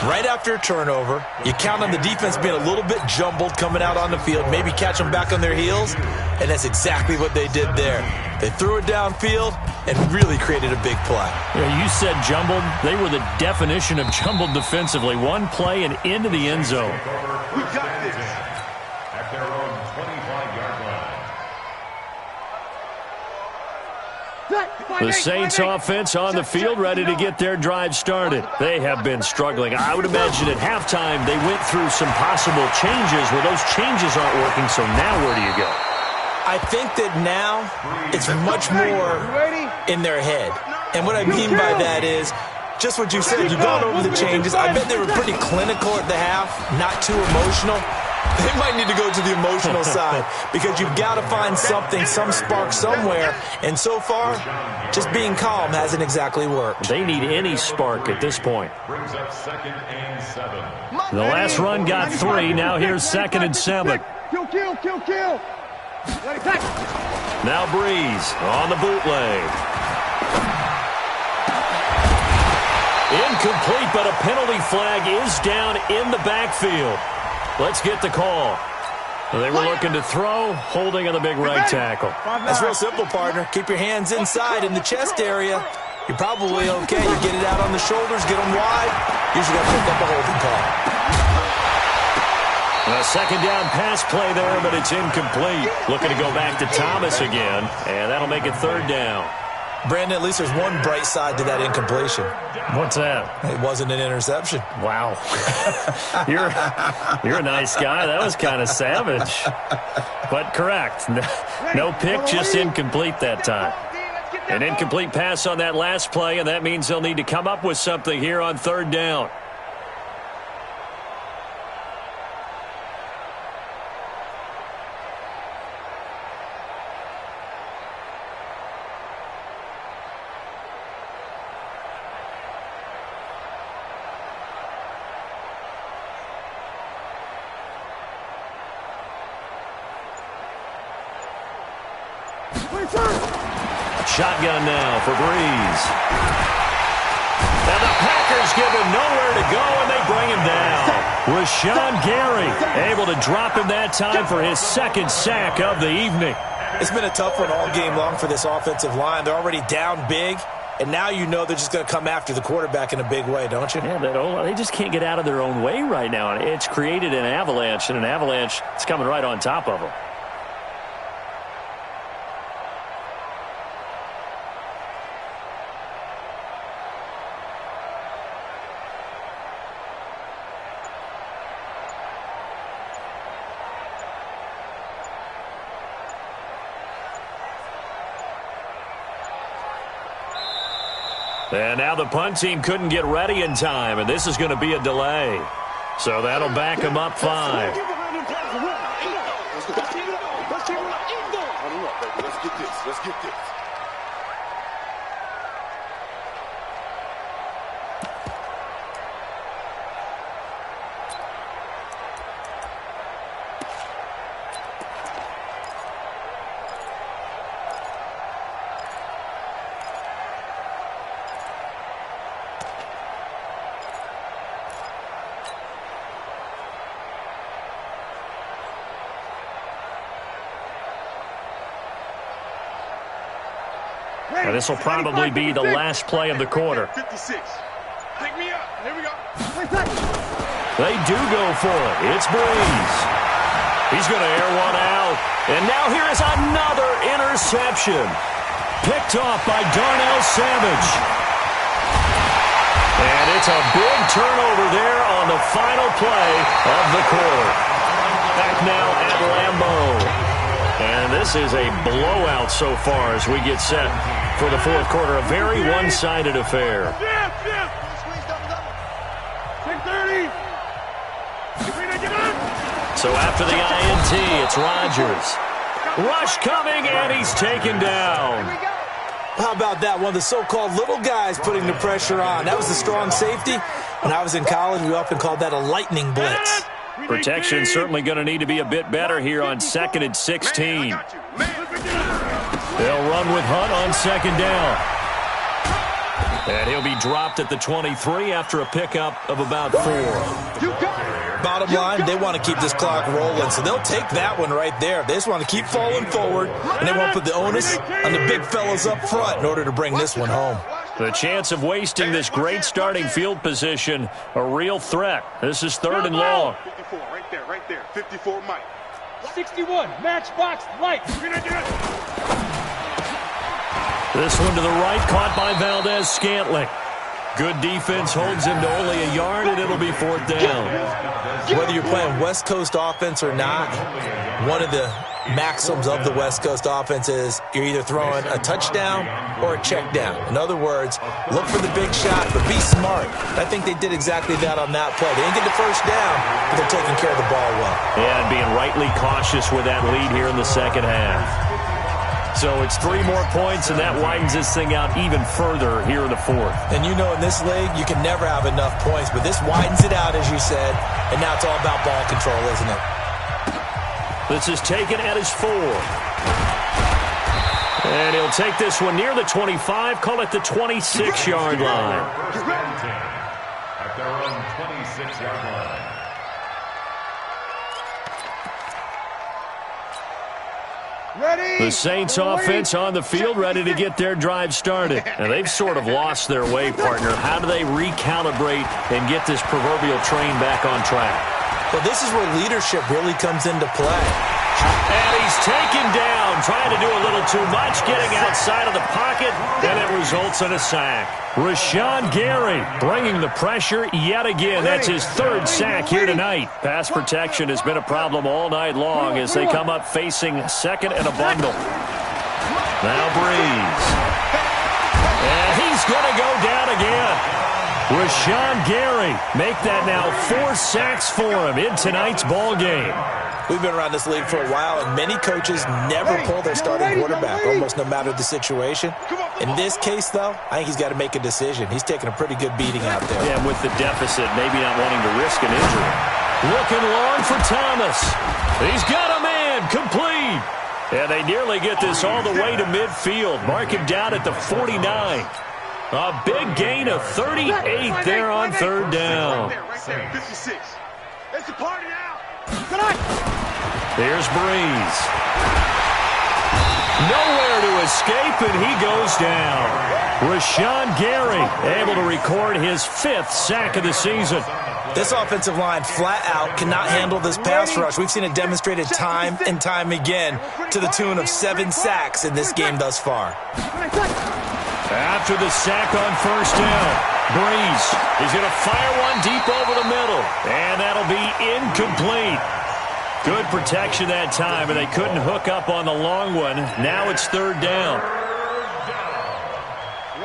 Right after a turnover, you count on the defense being a little bit jumbled coming out on the field, maybe catch them back on their heels, and that's exactly what they did there. They threw it downfield and really created a big play. Yeah, you said jumbled. They were the definition of jumbled defensively. One play and into the end zone. We got this. At their own 25-yard line. The Saints offense on the field ready to get their drive started. They have been struggling. I would imagine at halftime they went through some possible changes where those changes aren't working, so now where do you go? I think that now it's much more in their head. And what I mean by that is just what you said. You've gone over the changes. I bet they were pretty clinical at the half, not too emotional. They might need to go to the emotional side because you've got to find something, some spark somewhere. And so far, just being calm hasn't exactly worked. They need any spark at this point. Brings up 2nd and 7. The last run got 3. Now here's 2nd and 7. Kill. Now Breeze on the bootleg. Incomplete, but a penalty flag is down in the backfield. Let's get the call. They were looking to throw, holding on the big right tackle. That's real simple, partner. Keep your hands inside in the chest area. You're probably okay. You get it out on the shoulders, get them wide. Usually got to pick up a holding call. A 2nd down pass play there, but it's incomplete. Looking to go back to Thomas again, and that'll make it 3rd down. Brandon, at least there's one bright side to that incompletion. What's that? It wasn't an interception. Wow. You're a nice guy. That was kind of savage. But correct. No pick, just incomplete that time. An incomplete pass on that last play, and that means they'll need to come up with something here on 3rd down. Shotgun now for Breeze. And the Packers give him nowhere to go, and they bring him down. Rashawn Gary able to drop him that time for his 2nd sack of the evening. It's been a tough one all game long for this offensive line. They're already down big, and now you know they're just going to come after the quarterback in a big way, don't you? Yeah, they just can't get out of their own way right now. And it's created an avalanche, and an avalanche is coming right on top of them. And now the punt team couldn't get ready in time, and this is going to be a delay. So that'll back them up 5. Let's get this. And this will probably be the last play of the quarter. 56. Pick me up. Here we go. They do go for it. It's Breeze. He's going to air one out. And now here is another interception. Picked off by Darnell Savage. And it's a big turnover there on the final play of the quarter. Back now at Lambeau. And this is a blowout so far as we get set for the fourth quarter. A very one-sided affair. 6:30. So after the INT, it's Rodgers. Rush coming, and he's taken down. How about that? One of the so-called little guys putting the pressure on. That was the strong safety. When I was in college, we often called that a lightning blitz. Protection certainly going to need to be a bit better here on 2nd and 16. They'll run with Hunt on 2nd down. And he'll be dropped at the 23 after a pickup of about 4. Bottom line, they want to keep this clock rolling, so they'll take that one right there. They just want to keep falling forward, and they won't put the onus on the big fellas up front in order to bring this one home. The chance of wasting this great starting field position, a real threat. This is 3rd and long. 54, right there. 54, Mike. 61, matchbox light. This one to the right, caught by Valdez-Scantling. Good defense holds him to only a yard, and it'll be 4th down. Whether you're playing West Coast offense or not, one of the maxims of the West Coast offense is you're either throwing a touchdown or a check down. In other words, look for the big shot, but be smart. I think they did exactly that on that play. They didn't get the first down, but they're taking care of the ball well. Yeah, and being rightly cautious with that lead here in the second half. So it's 3 more points, and that widens this thing out even further here in the 4th. And you know in this league, you can never have enough points, but this widens it out, as you said, and now it's all about ball control, isn't it? This is taken at his 4. And he'll take this one near the 25, call it the 26-yard line. At their own 26-yard line. The Saints offense on the field, ready to get their drive started. And they've sort of lost their way, partner. How do they recalibrate and get this proverbial train back on track? Well, this is where leadership really comes into play. And he's taken down, trying to do a little too much, getting outside of the pocket, and it results in a sack. Rashawn Gary bringing the pressure yet again. That's his 3rd sack here tonight. Pass protection has been a problem all night long as they come up facing 2nd and a bundle. Now Breeze. And he's going to go down again. Rashawn Gary make that now 4 sacks for him in tonight's ball game. We've been around this league for a while, and many coaches never pull their starting quarterback, almost no matter the situation. In this case, though, I think he's got to make a decision. He's taking a pretty good beating out there. Yeah, with the deficit, maybe not wanting to risk an injury. Looking long for Thomas. He's got a man, complete. And they nearly get this all the way to midfield. Mark him down at the 49. A big gain of 38 there on 3rd down. Right there, 56. It's the party now. Here's Breeze. Nowhere to escape, and he goes down. Rashawn Gary able to record his 5th sack of the season. This offensive line flat out cannot handle this pass rush. We've seen it demonstrated time and time again to the tune of 7 sacks in this game thus far. After the sack on 1st down, Breeze is going to fire one deep over the middle, and that'll be incomplete. Good protection that time, and they couldn't hook up on the long one. Now it's 3rd down.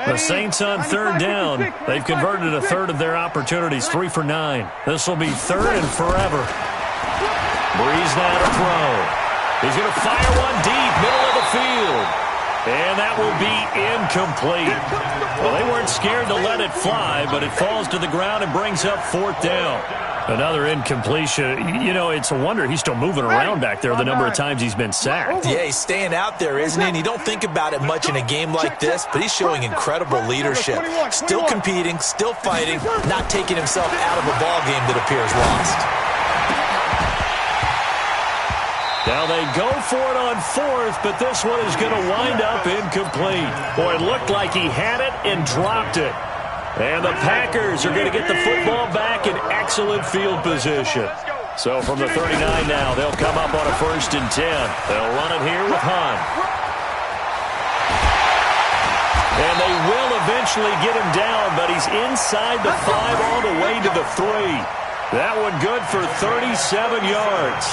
The Saints on 3rd down. They've converted a 1/3 of their opportunities, 3 for 9. This will be 3rd and forever. Breeze now to throw. He's going to fire one deep, middle of the field. And that will be incomplete. Well, they weren't scared to let it fly, but it falls to the ground and brings up 4th down. Another incompletion. You know, it's a wonder he's still moving around back there the number of times he's been sacked. Yeah, he's staying out there, isn't he? And you don't think about it much in a game like this, but he's showing incredible leadership. Still competing, still fighting, not taking himself out of a ball game that appears lost. Now they go for it on fourth, but this one is going to wind up incomplete. Boy, it looked like he had it and dropped it. And the Packers are going to get the football back in excellent field position. So from the 39 now, they'll come up on a 1st and 10. They'll run it here with Hunt. And they will eventually get him down, but he's inside the 5 all the way to the 3. That one good for 37 yards.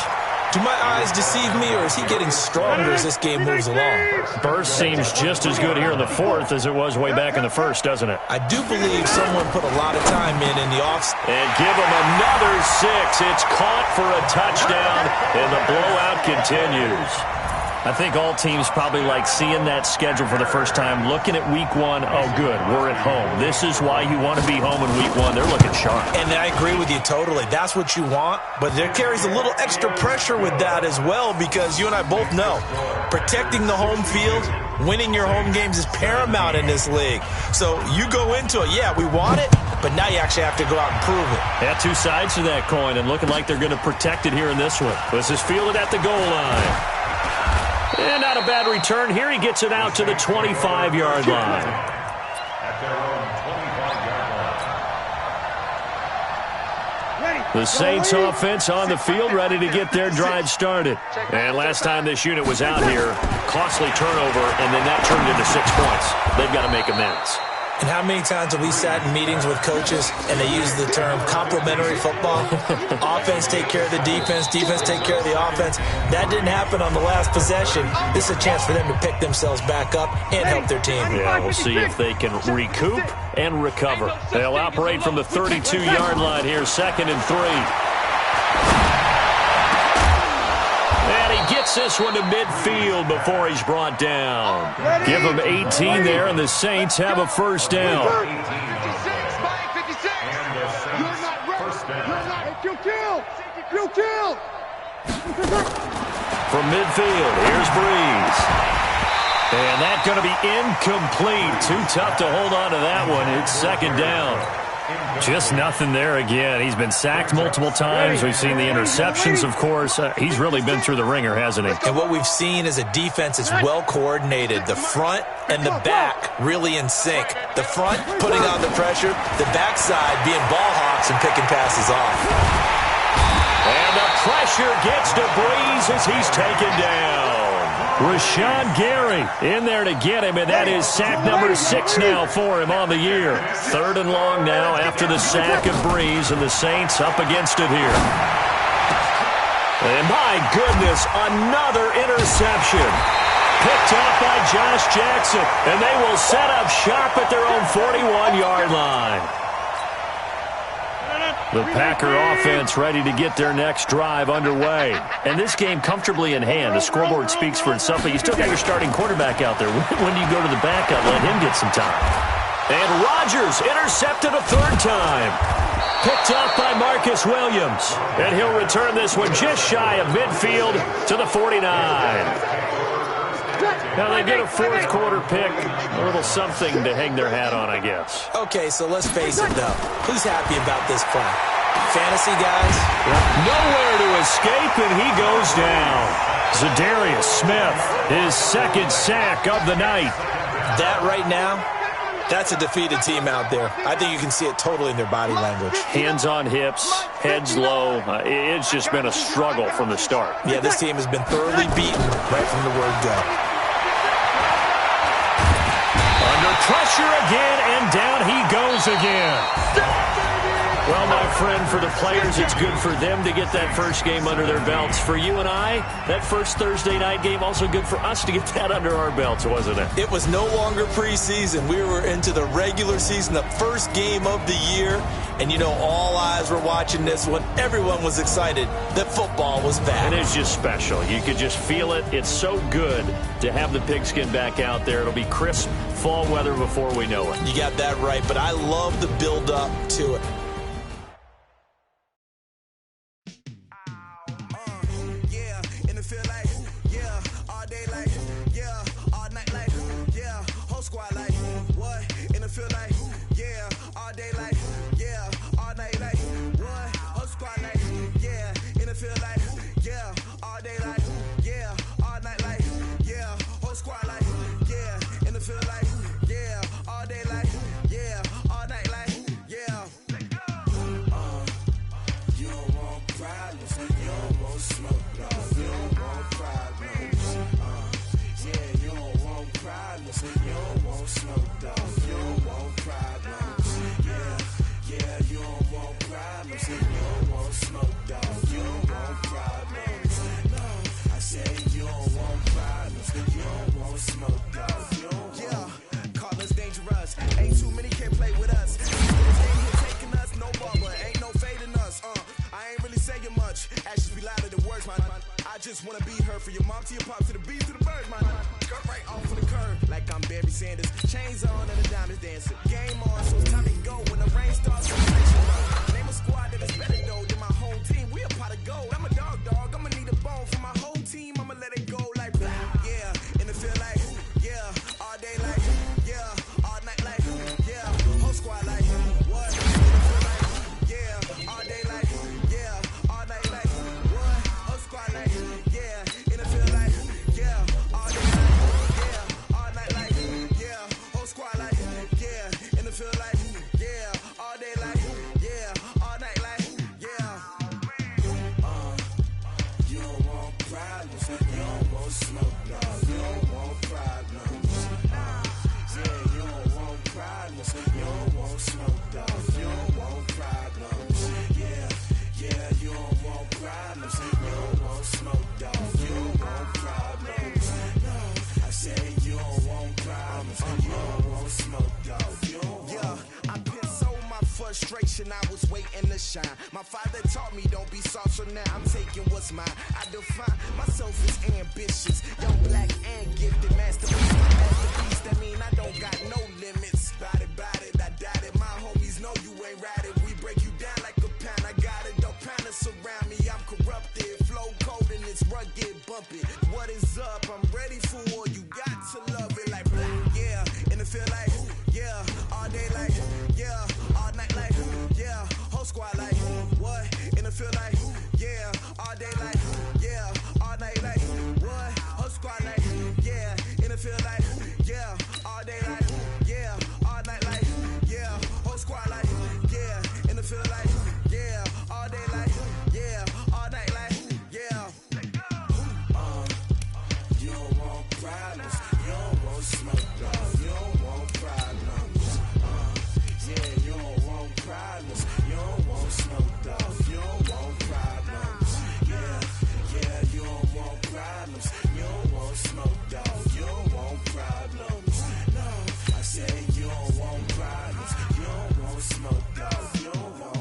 Do my eyes deceive me, or is he getting stronger as this game moves along? Burst seems just as good here in the 4th as it was way back in the 1st, doesn't it? I do believe someone put a lot of time in the off. And give him another 6. It's caught for a touchdown, and the blowout continues. I think all teams probably like seeing that schedule for the first time, looking at week 1. Oh, good, we're at home. This is why you want to be home in week 1. They're looking sharp. And I agree with you totally. That's what you want, but there carries a little extra pressure with that as well, because you and I both know protecting the home field, winning your home games is paramount in this league. So you go into it, yeah, we want it, but now you actually have to go out and prove it. Yeah, 2 sides to that coin, and looking like they're going to protect it here in this one. This is fielded at the goal line. And not a bad return. Here he gets it out to the 25-yard line. The Saints offense on the field, ready to get their drive started. And last time this unit was out here, costly turnover, and then that turned into 6 points. They've got to make amends. And how many times have we sat in meetings with coaches and they use the term complementary football? Offense take care of the defense, defense take care of the offense. That didn't happen on the last possession. This is a chance for them to pick themselves back up and help their team. Yeah, we'll see if they can recoup and recover. They'll operate from the 32-yard line here, 2nd and 3. And he gets this one to midfield before he's brought down. Give him 18 there, and the Saints have a 1st down. 56. You're not ready. You're not. You kill. From midfield, here's Breeze. And that's going to be incomplete. Too tough to hold on to that one. It's 2nd down. Just nothing there again. He's been sacked multiple times. We've seen the interceptions, of course. He's really been through the ringer, hasn't he? And what we've seen is a defense that's well coordinated. The front and the back really in sync. The front putting on the pressure, the backside being ball hawks and picking passes off. And the pressure gets to Breeze as he's taken down. Rashawn Gary in there to get him, and that is sack number 6 now for him on the year. 3rd and long now after the sack of Breeze, and the Saints up against it here. And my goodness, another interception. Picked up by Josh Jackson, and they will set up shop at their own 41-yard line. The Packer offense ready to get their next drive underway. And this game comfortably in hand. The scoreboard speaks for itself, but you still got your starting quarterback out there. When do you go to the backup? Let him get some time. And Rodgers intercepted a 3rd time. Picked up by Marcus Williams. And he'll return this one just shy of midfield to the 49. Now they get a 4th quarter pick. A little something to hang their hat on, I guess. Okay, so let's face it, though. Who's happy about this play? Fantasy guys? Nowhere to escape, and he goes down. Zadarius Smith, his 2nd sack of the night. That right now, that's a defeated team out there. I think you can see it totally in their body language. Hands on hips, heads low. It's just been a struggle from the start. Yeah, this team has been thoroughly beaten right from the word go. Under pressure again, and down he goes again. Well, my friend, for the players, it's good for them to get that first game under their belts. For you and I, that first Thursday night game, also good for us to get that under our belts, wasn't it? It was no longer preseason. We were into the regular season, the first game of the year. And, you know, all eyes were watching this one. Everyone was excited that football was back. And it's just special. You could just feel it. It's so good to have the pigskin back out there. It'll be crisp fall weather before we know it. You got that right, but I love the build-up to it. don't want problems. You don't want smoke, dog. Yeah, call us dangerous. Ain't too many can play with us. Ain't here taking us, no bubble. Ain't no fading us. I ain't really saying much. Actions be louder than words, man. I just wanna be heard from your mom to your pop to the beat to the birds, man. Cut right off of the curb, like I'm Barry Sanders. Chains on and the diamonds dancing. Game on, so it's time to go. When the rain starts, name a squad that is better though than my home team. We a pot of gold. I'm a dog. I'ma need a bone for my whole team. I'ma let it go like yeah, and it feel like yeah, all day like yeah, all night like yeah, whole squad like what? Yeah, all day like yeah, all night like what? Whole squad like yeah, and it feel like yeah, all day like yeah, all night like yeah, whole squad like yeah, and it feel like yeah, all day like yeah, all night like yeah. You don't want problems, you don't want smoke, dog. You don't want problems. Yeah, you don't want problems, you don't want smoke, dog. You don't want problems. Yeah, you don't want problems, you don't want smoke, dog. You don't want problems. No, I say you don't want problems, you don't want smoke, dog. You don't want. Yeah, I've been so my frustration, I was waiting to shine. My father taught me don't be soft, so now I'm taking what's mine. I define myself as ambitious, young, black, and gifted. Masterpiece, my masterpiece, that mean I don't got no limits. Bout it, I doubt it. My homies know you ain't ride it. We break you down like a pound. I got it, don't pound to surround me. I'm corrupted, flow cold and it's rugged, bumpy. What is up? I'm ready for war. You got to love it like yeah, and it feel like yeah, all day like yeah, all night like yeah, whole squad like what? And it feel like yeah, all day like yeah, all night like what? Whole squad like yeah, and it feel like yeah, all day like yeah, all night like yeah, whole squad like yeah, and it feel like yeah, all day like yeah, all night like yeah. You don't want problems, you don't want smoke, dog. You don't want problems. Yeah, you don't want problems, you don't want smoke, dog. You don't want problems. Yeah, you don't want problems, you don't want smoke, dog. You don't want problems. No, I say you don't want problems, you don't want smoke, dog. You don't want.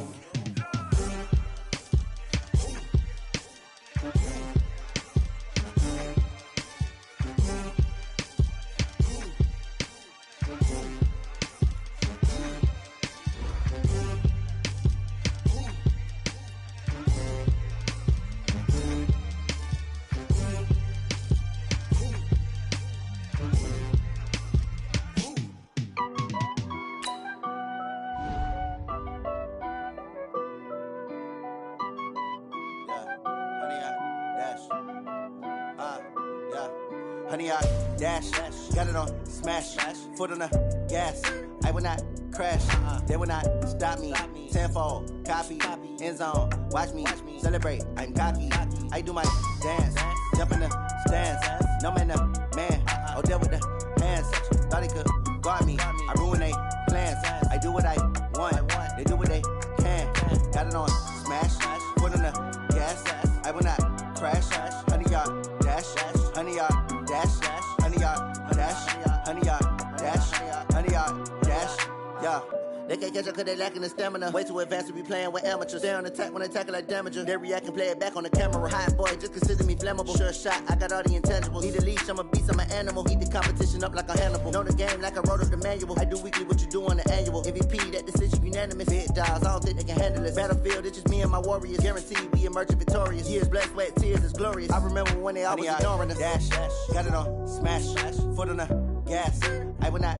Honey, I dash, got it on smash, foot on the gas. I will not crash, they will not stop me. Tenfold, copy, end zone, watch me celebrate. I'm cocky, I do my dance, jump in the stands. No man, man, oh there with the hands. Thought he could guard me, I ruin they plans. I do what I want, they do what they can. Got it on smash, foot on the gas. I will not crash, honey, y'all dash, honey, y'all dash, honey, y'all dash, honey, y'all dash, honey, y'all dash, yeah. They can't catch up cause they lacking the stamina. Way too advanced to be playing with amateurs. Stay on attack when they tackle like damager. They react and play it back on the camera. Hot boy, just consider me flammable. Sure shot, I got all the intangibles. Need a leash, I'm a beast, I'm an animal. Eat the competition up like a Hannibal. Know the game like I wrote up the manual. I do weekly what you do on the annual. MVP, that decision unanimous. Big dogs, I don't think they can handle it. Battlefield, it's just me and my warriors. Guaranteed we emerge victorious. Years, blood, sweat, tears, it's glorious. I remember when they always ignoring us. Dash, got it on smash, foot on the gas. I will not